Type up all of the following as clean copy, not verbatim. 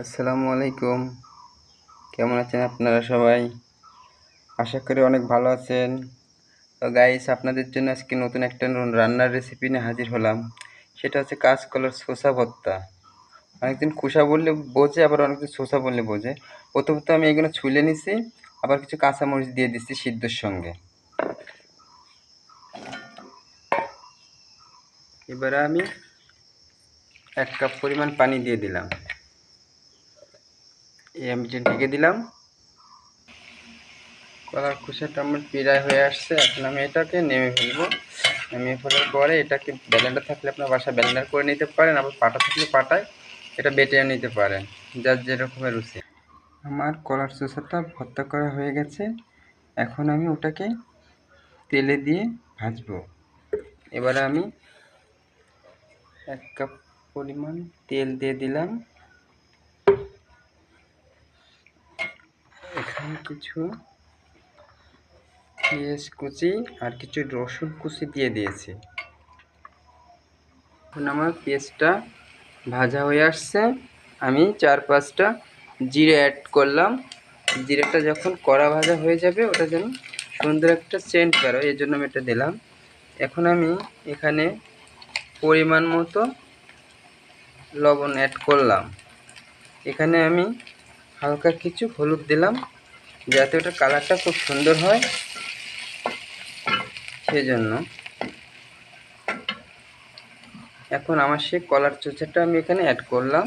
আসসালামু আলাইকুম। কেমন আছেন আপনারা সবাই? আশা করি অনেক ভালো আছেন। তো গাইস, আপনাদের জন্য আজকে নতুন একটা রান্নার রেসিপি নিয়ে হাজির হলাম। সেটা হচ্ছে কাঁচকলার শসা ভর্তা। অনেকদিন খোসা বললে বোঝে, আবার অনেকদিন শসা বললে বোঝে। প্রথমত আমি এগুলো ছুলে নিছি, আবার কিছু কাঁচামরিচ দিয়ে দিচ্ছি সিদ্ধর সঙ্গে। এবারে আমি 1 কাপ পরিমাণ পানি দিয়ে দিলাম। আমি ঢেকে দিলাম। কলার খোসাটা আমার প্রায় হয়ে আসছে। এখন আমি এটাকে নেমে ফেলবো। নেমে ফেলার পরে এটাকে ব্লেন্ডার থাকলে আপনার বাসায় ব্লেন্ডার করে নিতে পারেন, আবার পাটা থাকলে পাটায় এটা বেটেও নিতে পারেন, যার যেরকমের রুচি। আমার কলার শসাটা ভর্তা করা হয়ে গেছে। এখন আমি ওটাকে তেলে দিয়ে ভাজবো। এবারে আমি 1 কাপ পরিমাণ তেল দিয়ে দিলাম। এখানে কিছু পেঁয়াজ কুচি আর কিছু রসুন কুচি দিয়ে দিয়েছি। এখন আমার পেঁয়াজটা ভাজা হয়ে আসছে। আমি 4-5টা জিরে অ্যাড করলাম। জিরেটা যখন কড়া ভাজা হয়ে যাবে, ওটা যেন সুন্দর একটা সেন্ট বেরোয়, এই জন্য আমি এটা দিলাম। এখন আমি এখানে পরিমাণ মতো লবণ অ্যাড করলাম। এখানে আমি হালকা কিছু হলুদ দিলাম, যাতে ওটার কালারটা খুব সুন্দর হয়, সেজন্য। এখন আমার সেই কলার চোচাটা আমি এখানে অ্যাড করলাম।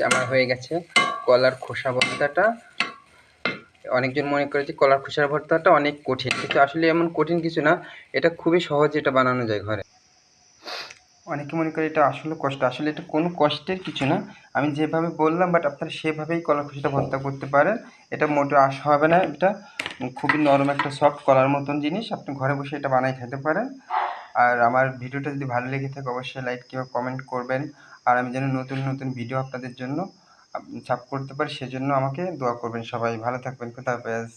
আমার হয়ে গেছে কলার খোসা ভর্তাটা। অনেকজন মনে করে যে কলার খোসার ভর্তাটা অনেক কঠিন, কিন্তু আসলে এমন কঠিন কিছু না। এটা খুবই সহজে এটা বানানো যায় ঘরে। অনেকে মনে করে এটা আসলে কষ্ট, আসলে এটা কোনো কষ্টের কিছু না। আমি যেভাবে বললাম, বাট আপনারা সেভাবেই কলার খোসাটা ভর্তা করতে পারেন। এটা মোটেও আসা হবে না। এটা খুবই নরম একটা সফট কলার মতন জিনিস। আপনি ঘরে বসে এটা বানাই খেতে পারেন। আর আমার ভিডিওটা যদি ভালো লেগে থাকে, অবশ্যই লাইক কিংবা কমেন্ট করবেন। আর আমি যেন নতুন নতুন ভিডিও আপনাদের জন্য সাপোর্ট করতে পারি, সেজন্য আমাকে দোয়া করবেন। সবাই ভালো থাকবেন। খোদা হাফেজ।